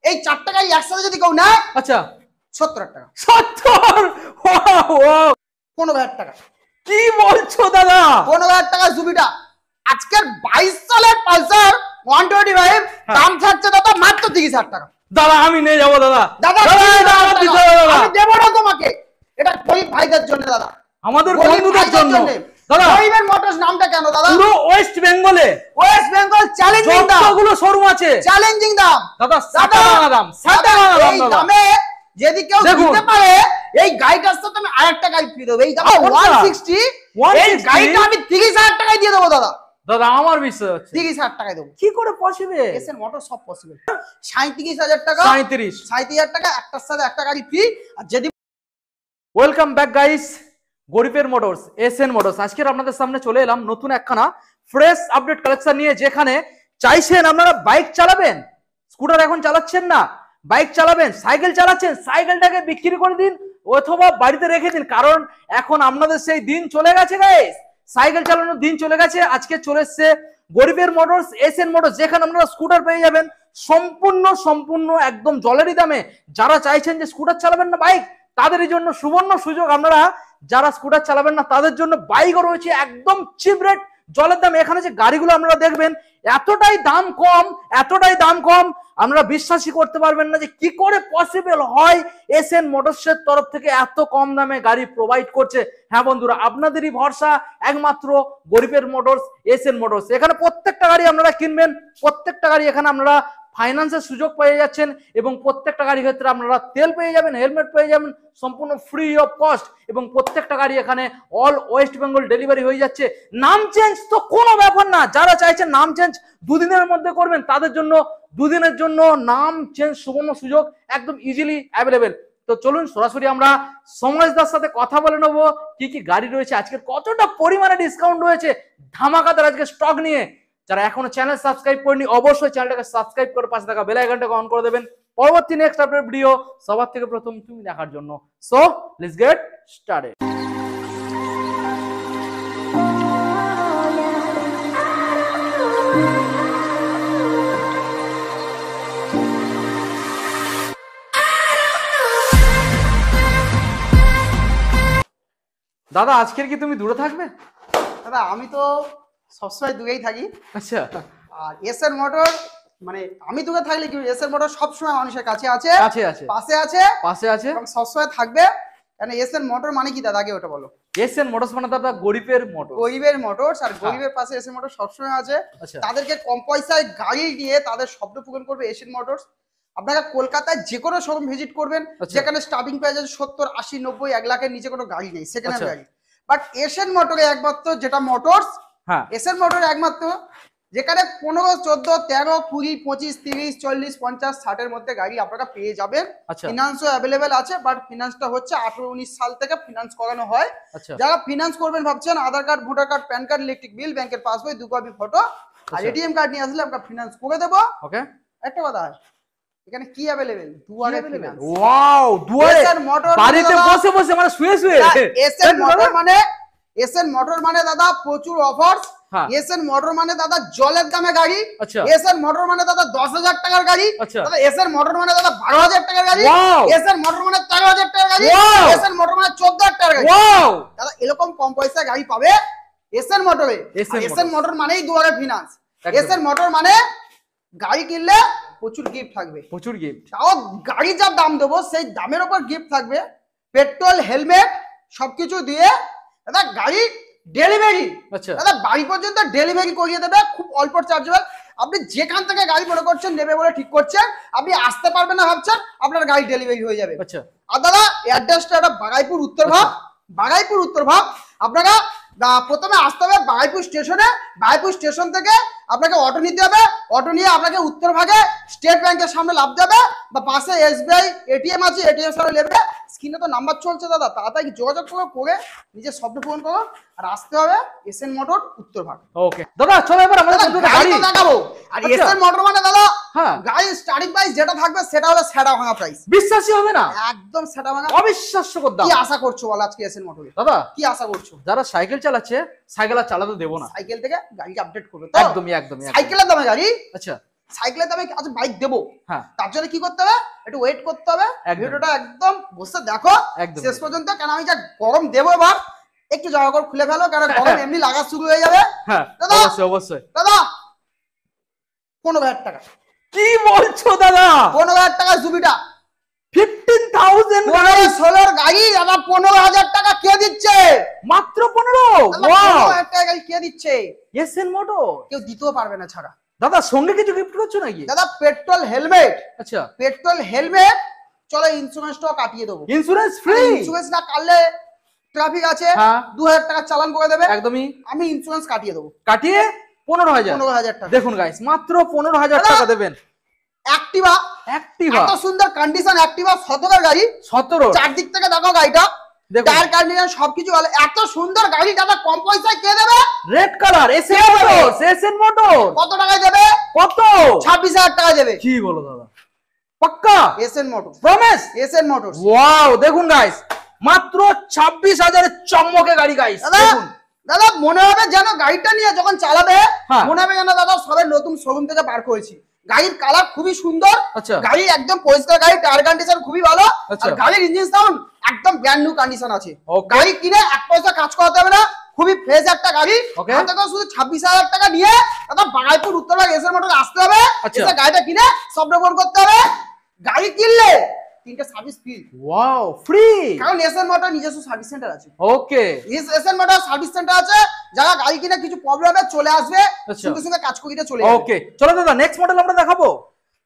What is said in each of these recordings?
এই 4টা গাড়ি একসাথে যদি কেউ নেয়, আচ্ছা 70,000 টাকা। 70! 15,000 টাকা। কি বলছো দাদা? 15,000 টাকা জুবিটা। আজকের 22 সালের পালসার 125 দাম থাকছে দাদা মাত্র 30,000 টাকা। দাদা আমি নিয়ে যাবো দাদা। দাদা আমি দেবো না তোমাকে, এটা গরিব ভাইদের জন্য দাদা, আমাদের বন্ধুদের জন্য। দাদা গরিবের মোটরস নামটা কেন দাদা? পুরো ওয়েস্ট বেঙ্গলে, ওয়েস্ট বেঙ্গল চ্যালেঞ্জিং দাম, যতগুলো শোরুম আছে চ্যালেঞ্জিং দাম দাদা, দাদা দাম এই দামে যদি কেউ দিতে পারে, এই গাড়িটার সাথে আমি আরেকটা গাড়ি ফ্রি দেবো। এই দামে 160, এই গাড়িটা আমি 30,000 টাকায় দিয়ে দেবো দাদা। দাদা আমার বিশ্বাস হচ্ছে 30,000 টাকায় দেবো। কি করে পসিবল? এসএন মোটর সব পসিবল। 37,000 টাকা, 37,000 টাকা, একটার সাথে একটা গাড়ি ফ্রি। আর যদি ওয়েলকাম ব্যাক গাইস, গরিবের মোটরস, এসএন মোটরস। আজকে আপনাদের সামনে চলে এলাম নতুন একখানা ফ্রেশ আপডেট কালেকশন নিয়ে। যেখানে চাইছেন আপনারা বাইক চালাবেন, স্কুটার এখন চালাচ্ছেন না, বাইক চালাবেন, সাইকেল চালাচ্ছেন, সাইকেলটাকে বিক্রি করে দিন অথবা বাড়িতে রেখে দিন, কারণ এখন আপনাদের সেই দিন চলে গেছে গাইস, সাইকেল চালানোর দিন চলে গেছে। আজকে চলে এসছে গরিবের মোটরস, এসএন মোটরস, যেখানে আপনারা স্কুটার পেয়ে যাবেন সম্পূর্ণ একদম জলেরই দামে। যারা চাইছেন যে স্কুটার চালাবেন না বাইক, তাদের জন্য সুবর্ণ সুযোগ। আপনারা যারা স্কুটার চালাবেন না তাদের জন্য বাইকও রয়েছে একদম চিপ রেট, জলের দাম। এখানে যে গাড়িগুলো আপনারা দেখবেন এতটাই দাম কম, আপনারা বিশ্বাসই করতে পারবেন না যে কি করে পসিবল হয় এসএন মোটরসের তরফ থেকে এত কম দামে গাড়ি প্রোভাইড করছে। হ্যাঁ বন্ধুরা, আপনাদেরই ভরসা একমাত্র গরিবের মোটরস, এসএন মোটরস। এখানে প্রত্যেকটা গাড়ি আপনারা কিনবেন, প্রত্যেকটা গাড়ি এখানে আপনারা ফাইন্যান্সের সুযোগ পেয়ে যাচ্ছেন, এবং প্রত্যেকটা গাড়ির ক্ষেত্রে আপনারা তেল পেয়ে যাবেন, হেলমেট পেয়ে যাবেন সম্পূর্ণ ফ্রি অফ কস্ট, এবং প্রত্যেকটা গাড়ি এখানে অল ওয়েস্ট বেঙ্গল ডেলিভারি হয়ে যাচ্ছে। নাম চেঞ্জ তো কোনো ব্যাপার না, যারা চাইছেন নাম চেঞ্জ দুদিনের মধ্যে করবেন তাদের জন্য দুদিনের জন্য নাম চেঞ্জ সুবর্ণ সুযোগ একদম ইজিলি অ্যাভেলেবেল। তো চলুন সরাসরি আমরা সমরেশদার সাথে কথা বলে নেবো কি কি গাড়ি রয়েছে, আজকের কতটা পরিমাণে ডিসকাউন্ট রয়েছে ধামাকাদার আজকে স্টক নিয়ে। যারা এখনো চ্যানেল সাবস্ক্রাইব করেনি অবশ্যই চ্যানেলটাকে সাবস্ক্রাইব করে পাশে থাকা বেল আইকনটাকে অন করে দেবেন পরবর্তী নেক্সট আপডেট ভিডিও সবার থেকে প্রথম তুমি দেখার জন্য। So let's get started. দাদা আজকের কি তুমি দূরে থাকবে? দাদা আমি তো সবসময় দূরেই থাকি। আচ্ছা, আর এসএন মোটর মানে আমি দূরে থাকলে কি, এসএন মোটর সবসময় মানুষের কাছে আছে, পাশে আছে এবং সবসময় থাকবে। কারণ এসএন মোটর মানে কি দাদা, আগে ওটা বলো। এসএন মোটরস মানে দাদা গরিবের মোটরস, আর গরিবের পাশে এসএন মোটর সবসময় আছে। তাদেরকে কম পয়সায় গাড়ি দিয়ে তাদের স্বপ্ন পূরণ করবে এসএন মোটরস। আপনারা কলকাতায় যে কোনো শোরুম ভিজিট করবেন, যেখানে স্টার্টিং প্রাইস আছে 70, 80, 90, 1 লাখের নিচে কোনো গাড়ি নেই, সেকেন্ড হ্যান্ড গাড়ি। বাট এসএন মোটরে একমাত্র যেটা মোটরস, এসএন মোটর একমাত্র যেখানে 15, 14, 13, 20, 25, 30, 40, 50, 60 এর মধ্যে গাড়ি আপনারা পেয়ে যাবেন। ফিনান্সও অ্যাভেলেবেল আছে, বাট ফিনান্সটা হচ্ছে 18, 19 সাল থেকে ফিনান্স করানো হয়। যারা ফিনান্স করবেন ভাবছেন, Aadhaar card, voter card, PAN card, electric bill, ব্যাংকের পাসবই, 2 কপি ফটো আর এটিএম কার্ড নিয়ে আসলে আমরা ফিনান্স করে দেবো। ওকে, একটা কথা এখানে কি अवेलेबल, দুয়ারে ফিনান্স। ওয়াও, দুয়ারে বাড়িতে বসে বসে মানে শুয়ে এসএন মোটর মানে দাদা প্রচুর অফারস। এসএন মোটর মানে দাদা জলের দামে গাড়ি। এসএন মোটর মানে দাদা 10,000 টাকার গাড়ি। দাদা এসএন মোটর মানে দাদা 12,000 টাকার গাড়ি। এসএন মোটর মানে 13,000 টাকার গাড়ি। এসএন মোটর মানে 14,000 টাকার গাড়ি। দাদা এরকম কম পয়সা গাড়ি পাবে এসএন মোটরে। এসএন মোটর মানেই দুয়ারে ফিনান্স। এসএন মোটর মানে গাড়ি কিনলে প্রচুর গিফট থাকবে, প্রচুর গিফট। তাও গাড়ি যা দাম দেবো সেই দামের উপর গিফট থাকবে, পেট্রোল, হেলমেট সবকিছু দিয়ে দাদা গাড়ি ডেলিভারি। দাদা বাড়ি পর্যন্ত ডেলিভারি করিয়ে দেবে খুব অল্প চার্জেবল। আপনি যেখান থেকে গাড়ি মনে করছেন নেবে বলে ঠিক করছেন, আপনি আসতে পারবেন না ভাবছেন, আপনার গাড়ি ডেলিভারি হয়ে যাবে। আর দাদা অ্যাড্রেসটা এটা বাগাইপুর উত্তর ভাব। আপনারা প্রথমে আসতে হবে বাগাইপুর স্টেশনে। বাগাইপুর স্টেশন থেকে আপনাকে অটো নিতে হবে, অটো নিয়ে আপনাকে উত্তর ভাগে স্টেট ব্যাংকের সামনে লাভ দেবে, বা পাশে এসবিআই এটিএম আছে, এটিএম সামনে নেবে। স্ক্রিনে তো নাম্বার চলছে দাদা, তাড়াতাড়ি যোগাযোগ করে নিজের স্বপ্ন পূরণ করো। আর আসতে হবে এসএন মোটর উত্তর ভাগ। ওকে দাদা চলো এবার আমাদের গাড়ি দেখাবো। আর এসএন মোটর মানে দাদা গাড়ি স্টার্টিং প্রাইস যেটা থাকবে সেটা হলো সেটা ভাঙা প্রাইস। বিশ্বাসই হবে না, একদম সেটা ভাঙা, অবিশ্বাস্য দাম। কি আশা করছো বল আজকে এসএন মোটরে? দাদা কি আশা করছো? যারা সাইকেল চালাচ্ছে, সাইকেল আর চালাতে দেবো না, সাইকেল থেকে গাড়ি আপডেট করবে। একদমই সাইকেলের দামে গাড়ি। আচ্ছা সাইকেলের দামে আজ বাইক দেবো, হ্যাঁ তার জন্য কি করতে হবে, একটু ওয়েট করতে হবে, ভিডিওটা একদম বসে দেখো শেষ পর্যন্ত, কেন আমি যা গরম দেবো এবার একটু জামা কাপড় খুলে ফেলো, কারণ গরম এমনি লাগা শুরু হয়ে যাবে। হ্যাঁ দাদা অবশ্যই অবশ্যই দাদা 15,000 টাকা। কি বলছো দাদা? 15,000 টাকা জুবিটা 15,000 16 গাড়ি দাদা 15,000 টাকা কে দিচ্ছে? মাত্র 15। ওয়াও 15,000 টাকা গাড়ি কে দিচ্ছে? এসএন মোটর কেউ দিতেও পারবে না ছাড়া। দাদা সঙ্গে কিছু গিফট করছো নাকি? দাদা পেট্রোল হেলমেট, আচ্ছা পেট্রোল হেলমেট, চলো ইন্স্যুরেন্সটাও কাটিয়ে দেবো। Insurance free? ইন্স্যুরেন্স না কাটলে ট্রাফিক আছে, হ্যাঁ 2,000 টাকা চালান করে দেবে। একদমই, আমি ইন্স্যুরেন্স কাটিয়ে দেবো। কাটিয়ে 15,000? 15,000 টাকা। দেখুন গাইস মাত্র 15,000 টাকা দেবেন। অ্যাক্টিভা, অ্যাক্টিভা এত সুন্দর কন্ডিশন, অ্যাক্টিভা 17 গাড়ি, 17, চারদিক থেকে দেখো গাড়িটা, টায়ার কন্ডিশন সবকিছু ভালো, এত সুন্দর গাড়ি দাদা কম পয়সায় কে দেবে? Red colour SN Motors, SN Motor. কত টাকায় দেবে? কত? 26,000 টাকা দেবে। কি বলো দাদা? পাক্কা এসএন মোটরস, প্রমিস? এসএন মোটরস। ওয়াও দেখুন গাইস মাত্র 26,000 এর চমকে গাড়ি গাইস। দেখুন দাদা মনে হবে যেন গাড়িটা নিয়ে যখন চালাবে হ্যাঁ। মনে হবে যেন দাদা সবে নতুন শোরুম থেকে বার করেছি। গাড়ির কালার খুবই সুন্দর, আচ্ছা গাড়ি একদম পরিষ্কার, গাড়ি টায়ার কন্ডিশন খুবই ভালো, আচ্ছা। আর গাড়ির ইঞ্জিন সাউন্ড একদম ব্র্যান্ড নিউ কন্ডিশন আছে। Okay. গাড়ি কিনে এক পয়সা কাজ করাতে হবে না, খুবই ফ্রেশ একটা গাড়ি। Okay. হাতে করে শুধু 26,000 টাকা নিয়ে দাদা বাগাইপুর উত্তরবাগ এসএন মোটর আসতে হবে, আচ্ছা। এসে গাড়িটা কিনে সব রকম করতে হবে। গাড়ি কিনলে 3টে সার্ভিস ফ্রি। ওয়াও ফ্রি, কারণ এসএন মোটর নিজস্ব সার্ভিস সেন্টার আছে। ওকে এসএন মোটর সার্ভিস সেন্টার আছে, যারা গাড়ি কিনে কিছু প্রবলেম হবে চলে আসবে, আচ্ছা। সঙ্গে সঙ্গে কাজ করিয়ে চলে যাবে। ওকে চলো দাদা নেক্সট মডেল আমরা দেখাবো।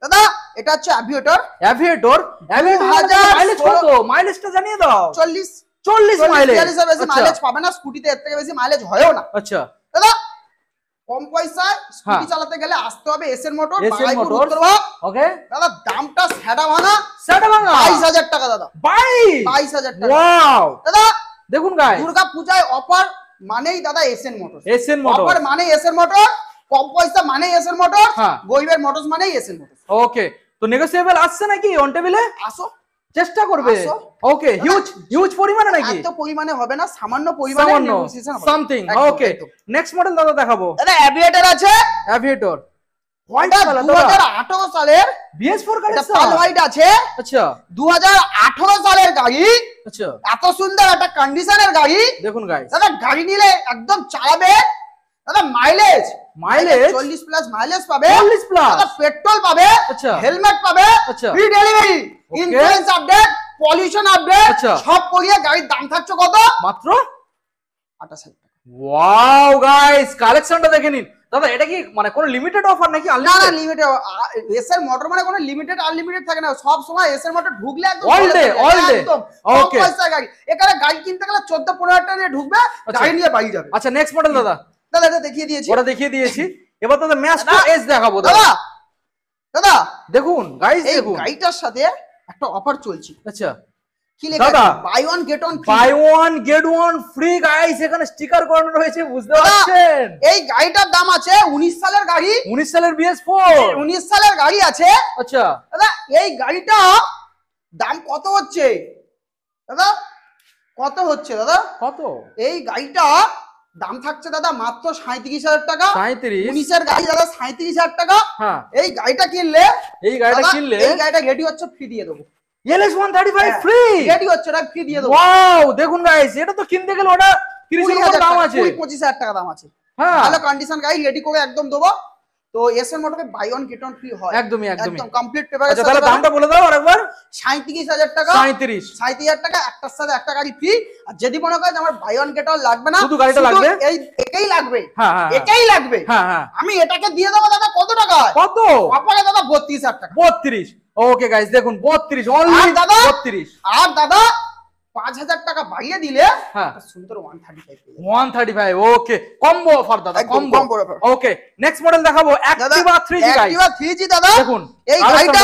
দাদা এটা হচ্ছে অ্যাভিয়েটর, অ্যাভিয়েটর। মাইলেজ কত? মাইলেজটা জানিয়ে দাও। 40 মাইলেজ। বেশি মাইলেজ পাবে না, স্কুটিতে এর থেকে বেশি মাইলেজ হয়ও না। আচ্ছা দাদা কম পয়সায় স্কুটি হ্যাঁ। চালাতে গেলে আসতে হবে SN Motor, SN Bagaipur motors. উত্তরভাগ। ওকে দাদা দামটা সেটা ভাঙা, সেটা ভাঙা 22,000 টাকা দাদা, 22,000 টাকা। ওয়াও দাদা দেখুন গাইস দুর্গা পূজায় অফার মানেই দাদা এসএন মোটর, এসএন মোটর। অফার মানেই এসএন মোটর, কম পয়সা মানেই এসএন মোটর, হ্যাঁ। গরিবের মোটরস মানেই এসএন মোটর। ওকে তো নেগোসিয়েবল আসছে নাকি অন টেবিলে? আসো, চেষ্টা করবে। আসো। ওকে হিউজ পরিমাণে নাকি? এত পরিমাণে হবে না, সামান্য পরিমাণে সামান্য নেগোসিয়েশন হবে। সামথিং। একদম, ওকে একদম। নেক্সট মডেল দাদা দেখাবো। দাদা অ্যাভিয়েটর আছে, অ্যাভিয়েটর এটা 2018 সালের, BS4 এটা কালেকশন। পাল হোয়াইট আছে, আচ্ছা 2018 সালের গাড়ি, আচ্ছা এত সুন্দর একটা কন্ডিশনের গাড়ি। দেখুন গাইস দাদা গাড়ি নিলে একদম চালাবে দাদা, মাইলেজ 40 প্লাস মাইলেজ পাবে, 40 প্লাস দাদা পেট্রোল পাবে, আচ্ছা হেলমেট পাবে, আচ্ছা free delivery, insurance update, pollution update, আচ্ছা। সব করিয়ে গাড়ির দাম থাকছে কত? মাত্র 28,000 টাকা। ওয়াও গাইস কালেকশনটা দেখে নিন। দাদা এটা কি মানে কোন লিমিটেড অফার নাকি না না আনলিমিটেড? লিমিটেড, এসএর মোটর মানে কোনো লিমিটেড আনলিমিটেড থাকে না, সব সময় এসএর মোটর ঢুকলে একদম All day, all day. একদম Okay. পয়সা গাড়ি। এখানে গাড়ি কিনতে গেলে 14-15 টাকা নিয়ে ঢুকবে, গাড়ি নিয়ে বাড়ি যাবে। আচ্ছা নেক্সট মডেল দাদা। দাদা এটা দেখিয়ে দিয়েছি। ওটা দেখিয়ে দিয়েছি, এবার দাদা ম্যাস্টো দাদা, এস দেখাবো দাদা। দাদা দাদা দেখুন গাইস এই দেখুন। গাড়িটার সাথে একটা অফার চলছে। আচ্ছা কি লেখা দাদা, আছে? Buy one get one buy one get one free guys, এখানে স্টিকার করানো রয়েছে বুঝতে দাদা, পারছেন। এই গাড়িটার দাম আছে 19 সালের গাড়ি, 19 সালের BS4। 19 সালের গাড়ি আছে। আচ্ছা দাদা এই গাড়িটা দাম কত হচ্ছে দাদা? কত হচ্ছে দাদা? কত? এই গাড়িটা দাম থাকছে দাদা মাত্র 37,000 টাকা। 37? 19 এর গাড়ি দাদা 37,000 টাকা। হ্যাঁ এই গাড়িটা কিনলে, এই গাড়িটা দাদা, কিনলে এই গাড়িটা রেডি হচ্ছে ফ্রি দিয়ে দেবো। LS 135 ফ্রি রেডি হচ্ছে না, ফ্রি দিয়ে দেবো। ওয়াও দেখুন গাইস, এটা তো কিনতে গেলে ওটা 30 এর উপর দাম আছে। 20-25,000 টাকা দাম আছে। হ্যাঁ ভালো কন্ডিশন গাড়ি রেডি করে একদম দেবো। তো এসএন মোটরে buy one get one free হয়। একদমই একদমই। একদম কমপ্লিট পেপার। আচ্ছা তাহলে দামটা বলে দাও আরেকবার। 37,000 টাকা। 37,000 টাকা, একটার সাথে একটা গাড়ি ফ্রি। আর যদি মনে করেন আমার বাই ওয়ান গেট ওয়ান লাগবে না, শুধু গাড়িটা লাগবে, এই এটাই লাগবে। হ্যাঁ হ্যাঁ এটাই লাগবে। হ্যাঁ হ্যাঁ আমি এটাকে দিয়ে দেবো দাদা কত টাকা? কত? আপনাকে দাদা 32,000 টাকা। 32। ওকে গাইস দেখুন 32 অনলি দাদা 32। আর দাদা 5,000 টাকা বাড়িয়ে দিলে হ্যাঁ সুন্দর 135 পেয়ে যাবেন। 135। ওকে কম্বো অফার দাদা, একদম combo combo offer। Okay next model দেখাবো Activa 3G guys. Activa 3G দাদা দেখুন এই গাড়িটা,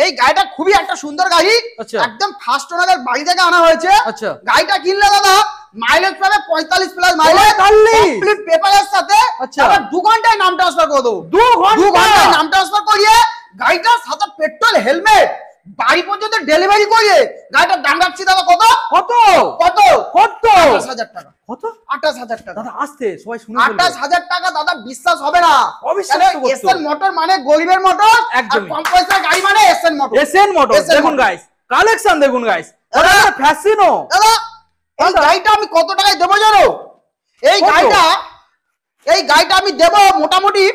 এই গাড়িটা খুবই একটা সুন্দর গাড়ি। আচ্ছা একদম ফার্স্ট ওনারের বাড়ি থেকে আনা হয়েছে। আচ্ছা গাড়িটা কিনলে দাদা মাইলেজ পাবে 45 প্লাস মাইলেজ, 45 কমপ্লিট পেপারের সাথে। আচ্ছা আবার 2 ঘন্টায় নাম ট্রান্সফার করে দেবো। 2 2 ঘন্টা ঘন্টায় নাম ট্রান্সফার করিয়ে গাড়িটার সাথে পেট্রোল হেলমেট বাড়ি পর্যন্ত ডেলিভারি করে গাড়িটার দাম রাখছি দাদা কত কত কত কত 28000 টাকা কত 28000 টাকা দাদা আস্তে সবাই শুনে 28000 টাকা দাদা বিশ্বাস হবে না অবিশ্বাস্য এসএন মোটর মানে গরিবের মোটর আর কম পয়সার গাড়ি মানে এসএন মোটর দেখুন গাইস কালেকশন দেখুন গাইস দাদা ফ্যাসিনো দাদা এই গাড়িটা আমি কত টাকায় দেব জানো এই গাড়িটা আমি দেব মোটামুটি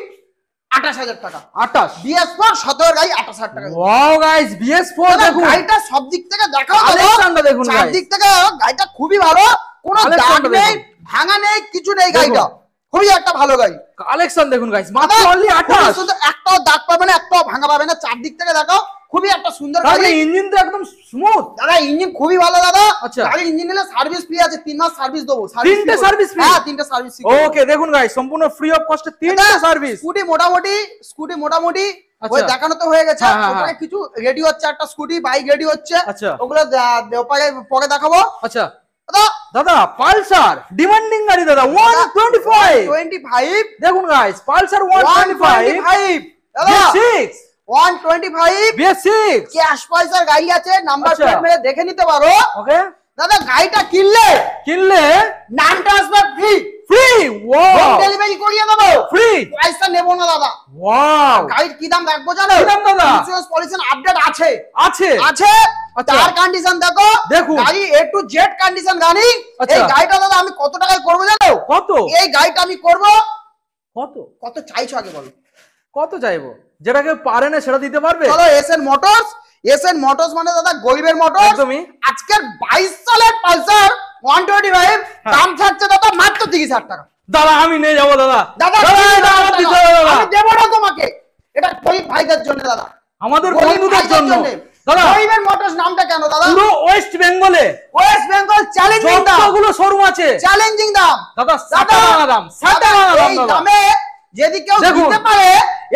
28000 টাকা 28 BS4 17 গাড়ি 28000 টাকা ওয়াও গাইস BS4 দেখুন গাড়িটা সব দিক থেকে দেখাও কালেকশনটা দেখুন সব দিক থেকে গাড়িটা খুবই ভালো কোনো দাগ নেই ভাঙা নেই কিছু নেই গাড়িটা খুবই একটা ভালো গাড়ি কালেকশন দেখুন গাইস মাত্র অনলি 28 সুন্দর একটাও দাগ পাবে না একটাও ভাঙা পাবে না চার দিক থেকে দেখাও খুবই একটা সুন্দর গাড়ি ইঞ্জিন তো একদম স্মুথ দাদা ইঞ্জিন খুবই ভালো দাদা আচ্ছা গাড়ির ইঞ্জিন নিলে সার্ভিস ফ্রি আছে 3 মাস সার্ভিস দেবো তিনটে সার্ভিস ফ্রি হ্যাঁ তিনটে সার্ভিস ফ্রি ওকে দেখুন গাইস সম্পূর্ণ ফ্রি অফ কস্টে তিনটে সার্ভিস স্কুটি মোটামুটি ওই দেখানো তো হয়ে গেছে ওখানে কিছু রেডি হচ্ছে একটা স্কুটি বাইক রেডি হচ্ছে ওগুলো পরে দেখাবো আচ্ছা দাদা পালসার ডিমান্ডিং গাড়ি দাদা 125 দেখুন গাইস পালসার 125 দাদা 6 125 BS6 ক্যাশ পয়সার গাড়ি আছে নাম্বার প্লেট মেরে দেখে নিতে পারো ওকে দাদা গাড়িটা কিনলে নাম ট্রান্সফার ফ্রি ওয়াও ডেলিভারি করিয়ে দেবো ফ্রি পয়সা নেব না দাদা ওয়াও গাড়ির কি দাম রাখবো জানো কি দাম দাদা ইন্স্যুরেন্স পলিসি আপডেট আছে আছে তার কন্ডিশন দেখো গাড়ি A to Z কন্ডিশন গাড়ি এই গাড়িটা দাদা আমি কত টাকায় করব জানো কত এই গাড়িটা আমি করব কত চাইছো আগে বলো কত চাইবো যেটা কেউ পারে না সেটা দিতে পারবে চলো এসএন মোটরস মানে দাদা গরিবের মোটর একদমই আজকের 22 সালের পালসার 125 দাম থাকছে দাদা মাত্র 30000 টাকা দাদা আমি নিয়ে যাবো দাদা আমি দেব না তোমাকে এটা গরিব ভাইদের জন্য দাদা আমাদের বন্ধুদের জন্য দাদা গরিবের মোটরস নামটা কেন দাদা পুরো ওয়েস্ট বেঙ্গল চ্যালেঞ্জিং দাম যতগুলো শোরুম আছে চ্যালেঞ্জিং দাম দাদা 60 দাম এই দামে যদি কেউ দিতে পারে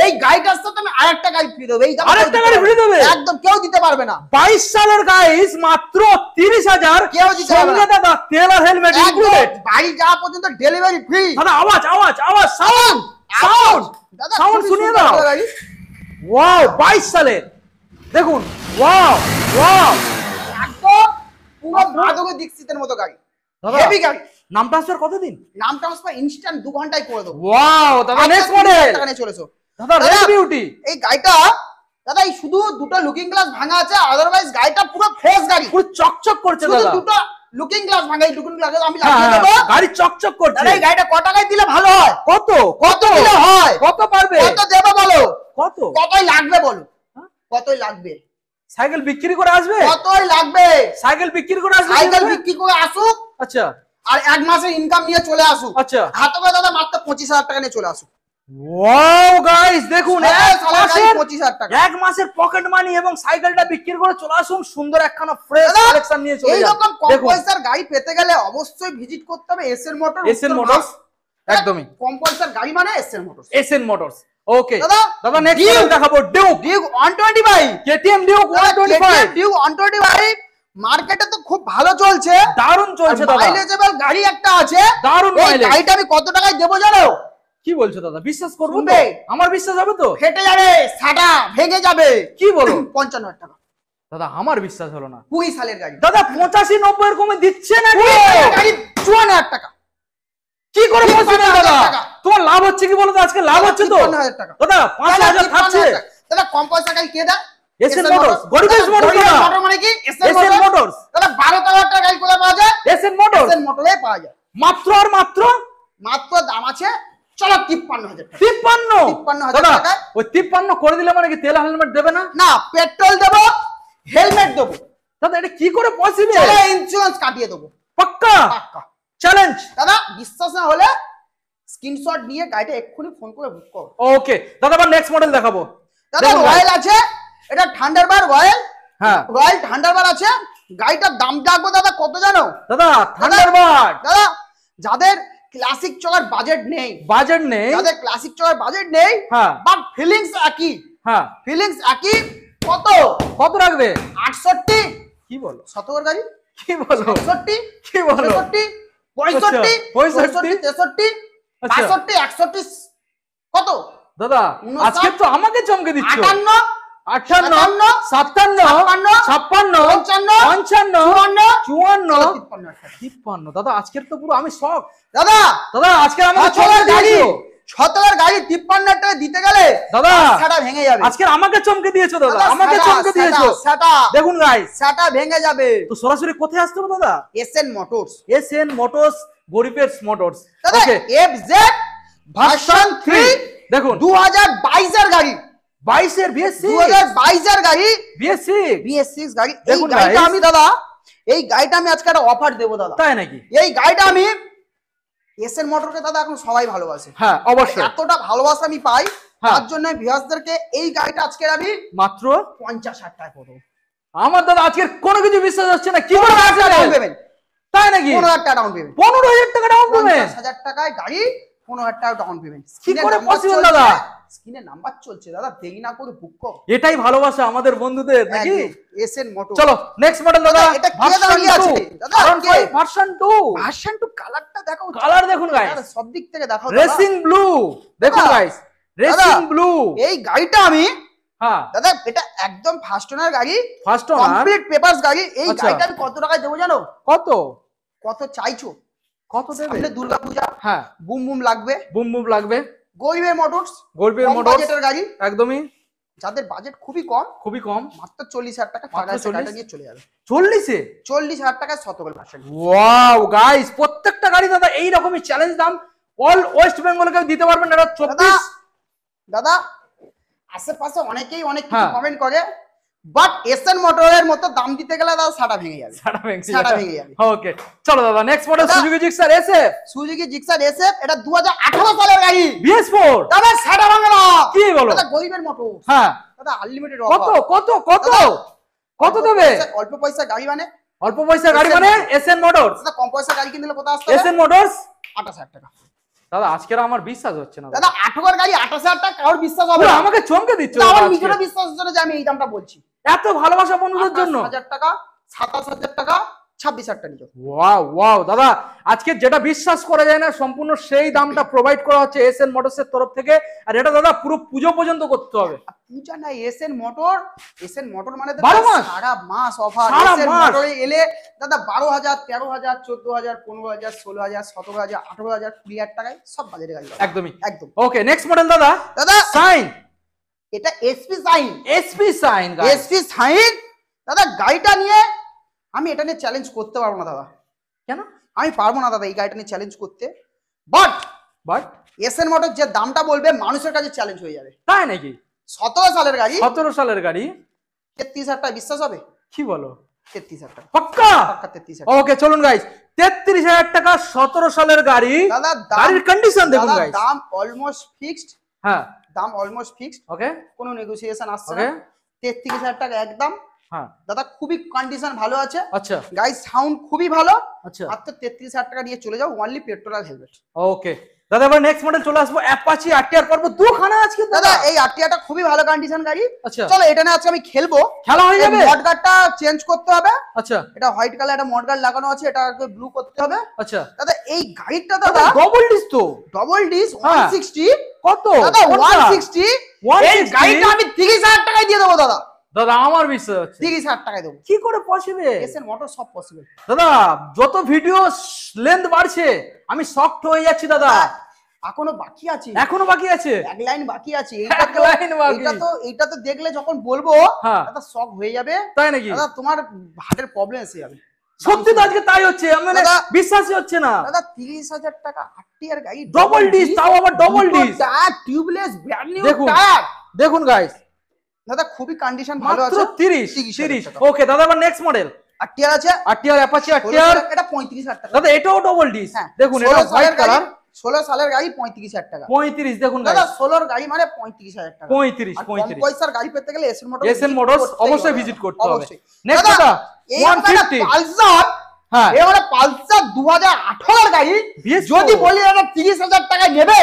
এই গাড়িটার সাথে আমি আরেকটা গাড়ি ফ্রি দেব এই দামে আরেকটা গাড়ি ফ্রি দেবে একদম কেউ দিতে পারবে না 22 সালের গাইস মাত্র 30000 কেউ দিতে পারবে না দাদা তেল আর হেলমেট ইনক্লুডেড বাড়ি যাওয়া পর্যন্ত ডেলিভারি ফ্রি দাদা আওয়াজ সাউন্ড শুনিয়ে দাও ওয়াও 22 সালে দেখুন ওয়াও একদম পুরো মাদকে দীক্ষিতের মতো গাড়ি হেভি গাড়ি নাম ট্রান্সফার কতদিন নাম ট্রান্সফার ইনস্ট্যান্ট 2 ঘন্টায় করে দেব ওয়াও দাদা নেক্সট মডেল এখানে চলেছো দাদা রেড বিউটি এই গাড়িটা দাদা এই শুধু দুটো লুকিং গ্লাস ভাঙা আছে আদারওয়াইজ গাড়িটা পুরো ফ্রেশ গাড়ি পুরো চকচক করছে দাদা শুধু দুটো লুকিং গ্লাস ভাঙা এই লুকিং গ্লাস আমি লাগিয়ে দেব গাড়ি চকচক করছে দাদা এই গাড়িটা কত টাকায় দিলে ভালো হয় কত দিলে হয় কত পারবে কত দেব বলো কতই লাগবে বলো কতই লাগবে সাইকেল বিক্রি করে আসবে কতই লাগবে সাইকেল বিক্রি করে আসুক আচ্ছা আর এক মাসের ইনকাম নিয়ে চলে আসুক আচ্ছা হাতে করে দাদা মাত্র 25000 টাকা নিয়ে চলে আসুক ওয়াও গাইস দেখুন 25000 টাকা এক মাসের পকেট মানি এবং সাইকেলটা বিক্রি করে চলে আসুন সুন্দর একখানা ফ্রেশ কালেকশন নিয়ে চলে যান এইরকম কম পয়সার গাড়ি পেতে গেলে অবশ্যই ভিজিট করতে হবে এসএন মোটরস একদমই কম পয়সার গাড়ি মানে এসএন মোটরস ওকে দাদা নেক্সট মডেল দেখাবো ডিউক 125 কেটিএম ডিউক 125 মার্কেটে তো খুব ভালো চলছে দারুণ চলছে দাদা মাইলেজেবল গাড়ি একটা আছে দারুণ মাইলেজ গাড়িটা আমি কত টাকায় দেব জানো কি বলছো দাদা বিশ্বাস করবো তো আমার বিশ্বাস হবে তো ফেটে যাবে সাটা ভেঙে যাবে কি বলো 55000 টাকা দাদা আমার বিশ্বাস হলো না 20 সালের গাড়ি দাদা 85 90 এর কমে দিচ্ছে না গাড়ি 54000 টাকা কি করে বলছো দাদা তোমার লাভ হচ্ছে কি বলো তো আজকে লাভ হচ্ছে তো 55000 টাকা দাদা 5000 থাকছে দাদা কম পয়সা গাড়ি কে দেয় এসএন মোটরস গরিবের মোটর মানে কি এসএন মোটরস দাদা 12000 টাকা গাড়ি কোথায় পাওয়া যায় এসএন মোটরে পাওয়া যায় মাত্র আর মাত্র দাম আছে চলো 53000 টাকা 53000 টাকা ওই 53 করে দিলে মানে কি তেল হেলমেট দেবে না না পেট্রোল দেব হেলমেট দেব দাদা এটা কি করে পসিবল চলো ইন্স্যুরেন্স কাটিয়ে দেব পাক্কা চ্যালেঞ্জ দাদা বিশ্বাস না হলে স্ক্রিনশট নিয়ে গাড়িটা এক্ষুনি ফোন করে বুক করো ওকে দাদা আবার নেক্সট মডেল দেখাবো দাদা রয়্যাল আছে এটা থান্ডারবার্ড রয়্যাল হ্যাঁ রয়্যাল থান্ডারবার্ড আছে গাড়িটার দাম রাখবো দাদা কত জানো দাদা থান্ডারবার্ড দাদা যাদের ক্লাসিক চলার বাজেট নেই যাদের ক্লাসিক চলার বাজেট নেই হ্যাঁ বাট ফিলিংস একই হ্যাঁ ফিলিংস একই কত রাখবে 68 কি বলো শতকর গাড়ি কি বলো 67 কি বলো 65 63 62 61 কত দাদা আজকে তো আমাকে চমকে দিচ্ছ 58 58 57 56 55 54 53 দাদা আজকের তো পুরো আমি শক দাদা আজকে আমাকে চমকে দিয়েছো 17 গাড়ি 53 টাকা দিতে গেলে দাদা সেটা ভেঙে যাবে আজকে আমাকে চমকে দিয়েছো দাদা আমাকে চমকে দিয়েছো সেটা দেখুন গাইস সেটা ভেঙে যাবে তো সরাসরি কোথায় আসতে হবে দাদা এসএন মোটরস গরিবের মোটরস ওকে এফজেড ভার্সন 3 দেখুন 2022 এর গাড়ি 22 এর BS6 2022 এর গাড়ি BS6 গাড়ি এই গাড়িটা আমি দাদা এই গাড়িটা আমি আজকে একটা অফার দেব দাদা তাই নাকি এই গাড়িটা আমি এসএন মোটরকে দাদা এখন সবাই ভালোবাসে হ্যাঁ অবশ্যই এতটা ভালোবাসা আমি পাই তার জন্য ভিউয়ার্সদেরকে এই গাড়িটা আজকে আমি মাত্র 50,000 টাকা করব আমার দাদা আজকে কোনো কিছু বিশ্বাস হচ্ছে না কি করে ডাউন পেমেন্ট তাই নাকি 15,000 টাকা ডাউন পেমেন্ট 15,000 টাকা ডাউন পেমেন্ট 50,000 টাকায় গাড়ি 15,000 টাকা ডাউন পেমেন্ট কি করে পসিবল দাদা স্ক্রিনে নাম্বার চলছে দাদা দেরি না করে বুক কর এটাই ভালোবাসা আমাদের বন্ধুদের নাকি এসএন মোটর চলো নেক্সট মডেল দাদা এটা কি দাঁড়িয়ে আছে দাদা ভার্সন 2 কালারটা দেখো কালার দেখুন গাইস সব দিক থেকে দেখাও রেসিং ব্লু দেখুন গাইস রেসিং ব্লু এই গাড়িটা আমি হ্যাঁ দাদা এটা একদম ফার্স্ট ওনার গাড়ি ফার্স্ট ওনার কমপ্লিট পেপারস গাড়ি এই গাড়িটা আমি কত টাকায় দেবো জানো কত চাইছো কত দেবে সামনে দুর্গা পূজা হ্যাঁ বুম বুম লাগবে গরিবের মোটরস বাজেটের গাড়ি একদমই যাদের বাজেট খুবই কম মাত্র 40,000 টাকা টাকা নিয়ে চলে যাবে 40,000 টাকায় 17 ভার্সন ওয়াও গাইস প্রত্যেকটা গাড়ি দাদা এই রকমই চ্যালেঞ্জ দাম অল ওয়েস্ট বেঙ্গলকে দিতে পারবেন এটা 24 দাদা আশেপাশে অনেকেই অনেক কিছু কমেন্ট করে বাট এসএন মোটরের মতো দাম দিতে গেলে দাদা সাটা ভেঙে যাবে ওকে চলো দাদা next model Suzuki Gixxer SF এটা 2018 সালের গাড়ি BS4 দাদা সাটা ভাঙে না কি বলো দাদা গরিবের মোটর হ্যাঁ দাদা আনলিমিটেড কত দেবে অল্প পয়সা গাড়ি মানে এসএন মোটরস দাদা কম পয়সা গাড়ি কিনলে কোথায় আসতে এসএন মোটরস 28,000 টাকা দাদা আজকের আমার বিশ্বাস হচ্ছে না দাদা 18 গাড়ি 28,000 টাকা কারোর বিশ্বাস হবে না আমাকে চমকে দিচ্ছ আমার নিজেরও বিশ্বাস হচ্ছে না যে আমি এই দামটা বলছি এত ভালোবাসা বন্ধুদের জন্য 5,000 টাকা 27,000 টাকা 26,000 টাকা নিও ওয়াও দাদা আজকে যেটা বিশ্বাস করা যায় না সম্পূর্ণ সেই দামটা প্রোভাইড করা হচ্ছে এসএন মোটরস এর তরফ থেকে আর এটা দাদা পুরো পূজো পর্যন্ত করতে হবে পূজা না এসএন মোটর মানে সারা মাস অফার এসএন মোটরে এলে দাদা 12,000 13,000 14,000 15,000 16,000 17,000 18,000 20,000 টাকায় সব বাজারে গাড়ি একদম ওকে নেক্সট মডেল দাদা সাইন এটা এসপি সাইন দাদা গাড়িটা নিয়ে আমি এটা নিয়ে চ্যালেঞ্জ করতে পারবো না দাদা কেন আমি পারবো না দাদা এই গাড়িটা নিয়ে চ্যালেঞ্জ করতে বাট এসএন মোটর যে দামটা বলবে মানুষের কাছে চ্যালেঞ্জ হয়ে যাবে তাই নাকি 17 সালের গাড়ি 33,000 টাকা বিশ্বাস হবে কি বলো 33,000 টাকা পাক্কা 33,000 ওকে চলুন গাইস 33,000 টাকা 17 সালের গাড়ি দাদা গাড়ির কন্ডিশন দেখুন গাইস দাম অলমোস্ট ফিক্সড হ্যাঁ ওকে কোনো নেগোসিয়েশন আসছে না 33,000 টাকা একদম হ্যাঁ দাদা খুবই কন্ডিশন ভালো আছে আচ্ছা গাইস সাউন্ড খুবই ভালো আচ্ছা মাত্র 33,000 টাকা নিয়ে চলে যাও অনলি পেট্রোল আর হেলমেট ওকে দাদা এবার নেক্সট মডেল চলে আসবো অ্যাপাচি আরটিআর পর্ব দুখানা আজকে দাদা এই আরটিআরটা খুবই ভালো কন্ডিশন গাড়ি আচ্ছা চলো এটা নিয়ে আজকে আমি খেলবো খেলা হয়ে যাবে মড গার্ডটা চেঞ্জ করতে হবে আচ্ছা এটা হোয়াইট কালার একটা মড গার্ড লাগানো আছে এটাকে ব্লু করতে হবে আচ্ছা দাদা এই গাড়িটা দাদা ডবল ডিস 160 কত দাদা 160 এই গাড়িটা আমি 30,000 টাকায় দিয়ে দেবো দাদা আমার বিশ্বাস হচ্ছে 30,000 টাকায় দেবো কি করে পসিবল এসএন মোটর সব পসিবল দাদা যত ভিডিও লেন্থ বাড়ছে আমি শকড হয়ে যাচ্ছি দাদা এখনো বাকি আছে এক লাইন বাকি আছে এইটা তো দেখলে যখন বলবো দাদা শক হয়ে যাবে তাই নাকি দাদা তোমার হার্টের প্রবলেম এসে যাবে সত্যি তো আজকে তাই হচ্ছে মানে বিশ্বাসই হচ্ছে না দাদা 30,000 টাকা আরটিআর গাড়ি ডবল ডিস তাও আবার double disc tyre tubeless brand new tyre দেখুন গাইস দাদা খুবই কন্ডিশন ভালো আছে 30 ওকে দাদা আবার নেক্সট মডেল আরটিআর আছে আরটিআর অ্যাপাচি আরটিআর এটা 35,000 টাকা দাদা এটাও ডবল ডিস দেখুন এটা হোয়াইট কালার 16 সালের গাড়ি 35,000 টাকা 35 দেখুন দাদা 16 এর গাড়ি মানে 35,000 টাকা 35 পয়সার গাড়ি পেতে গেলে এসএন মোটরস অবশ্যই ভিজিট করতে হবে নেক্সট দাদা 150 পালসার হ্যাঁ এবারে পালসার 2018 এর গাড়ি যদি বলি দাদা 30,000 টাকায় নেবে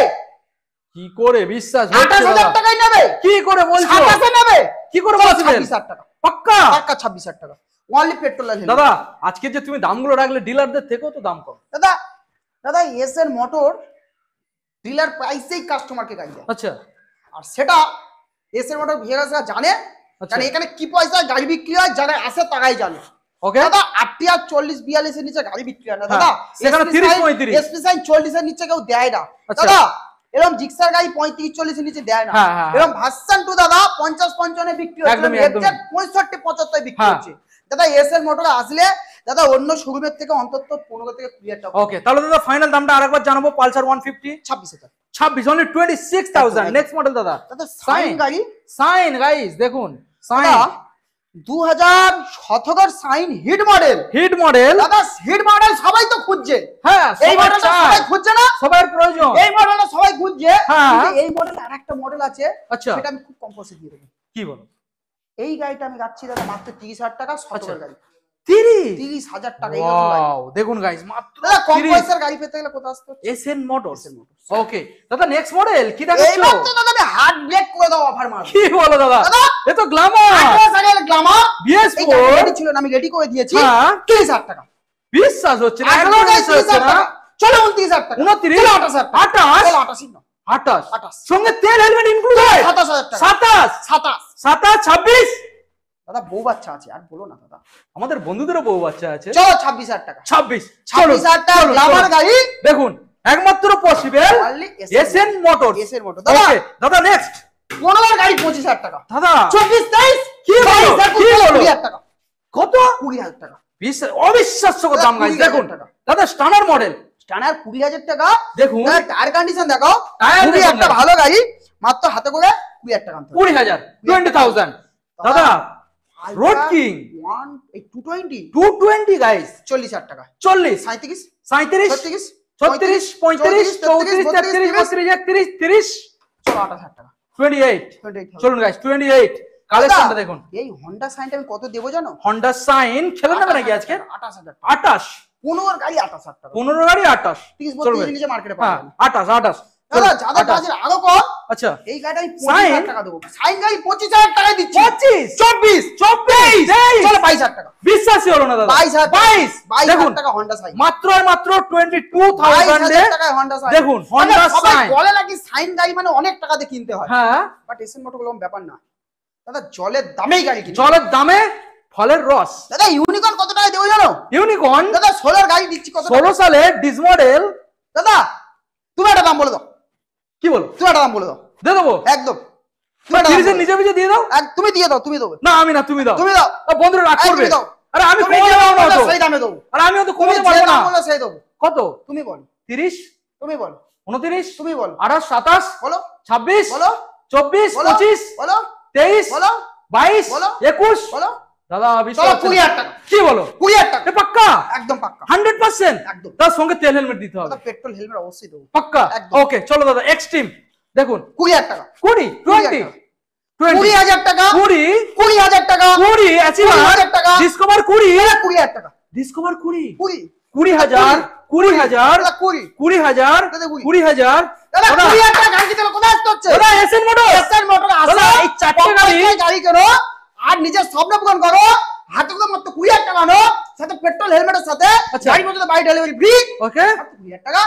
কি করে বিশ্বাস হচ্ছে 28,000 টাকায় নেবে কি করে বলছো 27 নেবে কি করে বলছো 26,000 টাকা পাক্কা 26,000 টাকা অনলি পেট্রোল আর দাদা আজকে যে তুমি দামগুলো রাখলে ডিলারদের থেকেও তো দাম কম দাদা এসএন মোটর ডিলার প্রাইসেই কাস্টমারকে গাড়ি দেয় আচ্ছা আর সেটা এসএন মোটর ভিউয়ার্সরা জানে কারণ এখানে কি পয়সা গাড়ি বিক্রি হয় যারা আসে তারাই জানে। ওকে দাদা 80 আর 40 42 এর নিচে গাড়ি বিক্রি হয় না দাদা। সেখানে 30 35 এসপি সাইন 40 এর নিচে কেউ দেয় না দাদা। এরকম জিক্সার গাড়ি 35 40 এর নিচে দেয় না। এরকম ভার্সন 2 দাদা 50 55 এ বিক্রি হচ্ছে, এফজেড 65 75 বিক্রি হচ্ছে দাদা। এসএন মোটরে আসলে দাদা অন্য শোরুমের থেকে অন্তত 15 থেকে 20 টাকা। ওকে, তাহলে দাদা ফাইনাল দামটা আরেকবার জানাবো। পালসার 150 26 only 26000 নেক্সট মডেল দাদা। দাদা সাইন গাড়ি, সাইন গাইস দেখুন, সাইন 2017 সাইন হিট মডেল দাদা। হিট মডেল সবাই তো খুঁজছে, হ্যাঁ এই মডেলটা সবাই খুঁজছে না, সবার প্রয়োজন এই মডেলটা সবাই খুঁজছে। এই মডেল আরেকটা মডেল আছে, সেটা আমি খুব কম পয়সা দিয়ে দেবো। কি বলো? এই গাড়িটা আমি যাচ্ছি দাদা মাত্র 30,000 টাকা। 17 গাড়ি 30,000 টাকা। ওয়াও দেখুন গাইস, মাত্র দাদা কম পয়সার গাড়ি পেতে গেলে কোথা আসতে হচ্ছে? SN motors. ওকে দাদা নেক্সট মডেল কি দেখাচ্ছো? এইবার তো দাদা আমি হার্ড ব্রেক করে দাও অফার মার। কি বলো দাদা? এ তো গ্ল্যামার 18,000 গ্ল্যামার BS4 রেডি ছিল না, আমি রেডি করে দিয়েছি 30,000 টাকা। বিশ্বাস হচ্ছে না? 30,000 টাকা চলো 29,000 টাকা। 29 28 সঙ্গে তেল হেলমেট ইনক্লুড হয় 27,000 টাকা। 27 26 দাদা বউ বাচ্চা আছে আর বলো না দাদা, আমাদের বন্ধুদেরও বউ বাচ্চা আছে। চলো 26,000 টাকা। 26,000 টাকা গ্ল্যামার গাড়ি দেখুন, একমাত্র পসিবল এসএন মোটরস। দাদা দাদা নেক্সট 15 গাড়ি 25,000 টাকা। দাদা 24 23 কি বলো? 20,000 টাকা। কত? 20,000 টাকা। অবিশ্বাস্যকর দাম গাইস। দেখুন দাদা স্টানার মডেল, স্টানার 20,000 টাকা। দেখুন টায়ার কন্ডিশন দেখো, টায়ার খুবই একটা ভালো গাড়ি, মাত্র হাতে করে 20,000 টাকা। 20,000 20,000 দাদা। রোড কিং 220 গাইস 40,000 টাকা। 40 37 37 36 36 35 34 33 32 31 30 চলো 28,000 টাকা। 28 চলুন গাইস 28 কালেকশনটা দেখুন। এই হন্ডা সাইনটা আমি কত দেবো জানো? হন্ডা সাইন খেলে নেবে নাকি আজকে? 28,000 টাকা। 28 15 গাড়ি 28,000 টাকা। 15 গাড়ি 28 30 32 নিচে মার্কেটে পাওয়া যায় না। 28 দাদা যাদের বাজেট আরো কম, আচ্ছা এই গাড়িটা আমি 25,000 টাকা দেবো। সাইন গাড়ি 25,000 টাকায় দিচ্ছি। 25 24 24 চলো 22,000 টাকা। বিশ্বাসই হলো না দাদা। 22,000 টাকা হন্ডা সাইন। মাত্র আর মাত্র 22,000 টাকায় হন্ডা সাইন। দেখুন হন্ডা সাইন বলে নাকি সাইন গাড়ি মানে অনেক টাকাতে কিনতে হয়, হ্যাঁ বাট এসএন মোটর কোনো ব্যাপার না দাদা। জলের দামেই গাড়ি কিনতে, জলের দামে ফলের রস। দাদা ইউনিকর্ন কত টাকায় দেবো জানো? ইউনিকর্ন দাদা 16 গাড়ি দিচ্ছি কত? 16 সালে ডিস মডেল। দাদা তুমি একটা দাম বলে দাও। কি বলো? তুমি একটা দাম বলে দাও। দিয়ে দেবো একদম। তিরিশের নিচে নিচে দিয়ে দাও। তুমি দিয়ে দাও, তুমি দেবো না আমি না, তুমি দাও। তুমি দাও। বন্ধুরা রাগ করবে। আরে আমি কমে দাও না তো। সেই দামে দেবো। আরে আমি তো কমে পারবো না। বলো সেই দেবো। কত? তুমি বলো। 30 তুমি বলো। 29 তুমি বলো। 28 27 বলো। 26 বলো। 24 25 বলো। 23 বলো। 22 বলো। 21 বলো। দাদা চলো 20,000 টাকা। কি বলো? 20,000 টাকা। এ পাক্কা? একদম পাক্কা। 100% একদম। তার সঙ্গে তেল হেলমেট দিতে হবে। দাদা পেট্রোল হেলমেট অবশ্যই দেবো। পাক্কা? ওকে চলো দাদা এক্সট্রিম দেখুন 20,000 টাকা। 20 20 20,000 টাকা। 20,000 টাকা। 20 অ্যাচিভার টাকা। ডিসকভার 20 20,000 টাকা। ডিসকভার 20 20,000 20,000 দাদা 20,000 দাদা 20,000 দাদা 20,000 টাকা গাড়ি কিনতে কোথায় আসতে হচ্ছে? দাদা এসএন মোটর আসো এই চারটে গাড়ি কেনো আর নিজের স্বপ্ন পূরণ করো। হাতে করে মাত্র 20,000 টাকা আনো, সাথে পেট্রোল হেলমেটের সাথে গাড়ি পর্যন্ত বাই ডেলিভারি ফ্রি। ওকে 20,000 টাকা।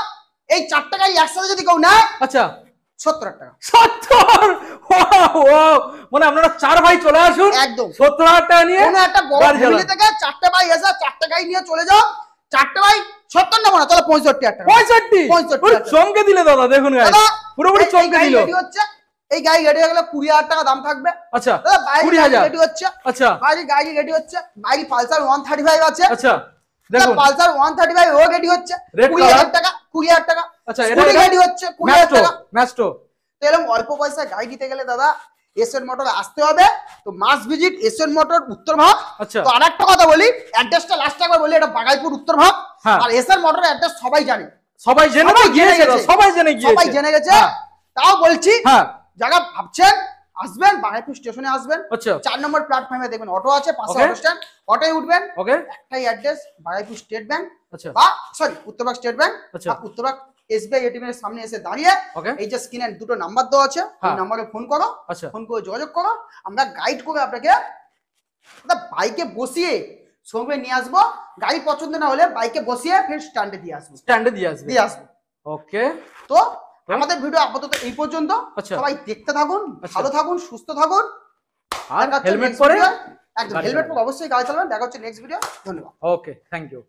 এই চারটে গাড়ি একসাথে যদি কেউ নেয় আচ্ছা 70,000 টাকা। 70 মানে আপনারা চার ভাই চলে আসুন একদম 70,000 টাকা নিয়ে কোনো একটা বড় ফ্যামিলি থেকে চারটে ভাই এসে চারটে গাড়ি নিয়ে চলে যাও। চারটে ভাই 70 নেবো না, চলো 65,000 টাকা। 65 চমকে দিলে দাদা। দেখুন গাইস পুরোপুরি চমকে দিল। হচ্ছে এই গাড়ি রেডি হয়ে গেলে 20,000 টাকা দাম থাকবে। আচ্ছা দাদা বাইরে 20,000 রেডি হচ্ছে। আচ্ছা বাইরে গাড়ি রেডি হচ্ছে। বাইরে পালসার 135 আছে। আচ্ছা দেখুন পালসার 135 ও রেডি হচ্ছে 20,000 টাকা। 20,000 টাকা। আচ্ছা এটা রেডি হচ্ছে 20,000 টাকা। ম্যাস্টো তো এরকম অল্প পয়সায় গাড়ি নিতে গেলে দাদা এসএন মোটর আসতে হবে। তো মাস ভিজিট এসএন মোটর উত্তরভাগ। আচ্ছা তো আরেকটা কথা বলি, অ্যাড্রেসটা লাস্ট একবার বলি, এটা বাগাইপুর উত্তরভাগ। আর এসএন মোটর অ্যাড্রেস সবাই জানে, সবাই জেনে গিয়েছে, সবাই জেনে গেছে। তাও বলছি হ্যাঁ যারা ভাবছেন আসবেন বাগাইপুর স্টেশনে আসবেন। আচ্ছা 4 নম্বর প্ল্যাটফর্মে দেখবেন অটো আছে, পাশে অটো স্ট্যান্ড, অটোয় উঠবেন। ওকে একটাই অ্যাড্রেস বাগাইপুর স্টেট ব্যাংক। আচ্ছা বা সরি উত্তরভাগ স্টেট ব্যাংক। আচ্ছা উত্তরভাগ এসবিআই এটিএম এর সামনে এসে দাঁড়িয়ে এই যে স্ক্রিনে দুটো নাম্বার দেওয়া আছে, ওই নম্বরে ফোন করো। আচ্ছা ফোন করে যোগাযোগ করো, আমরা গাইড করে আপনাকে বাইকে বসিয়ে সঙ্গে নিয়ে আসবো। গাড়ি পছন্দ না হলে বাইকে বসিয়ে ফির স্ট্যান্ডে দিয়ে আসবো। ওকে তো আমাদের ভিডিও আপাতত এই পর্যন্ত। সবাই দেখতে থাকুন, ভালো থাকুন, সুস্থ থাকুন। আর হেলমেট পরে একদম হেলমেট পরে অবশ্যই গাড়ি চালাবেন। দেখা হচ্ছে নেক্সট ভিডিও। ধন্যবাদ। ওকে, থ্যাংক ইউ।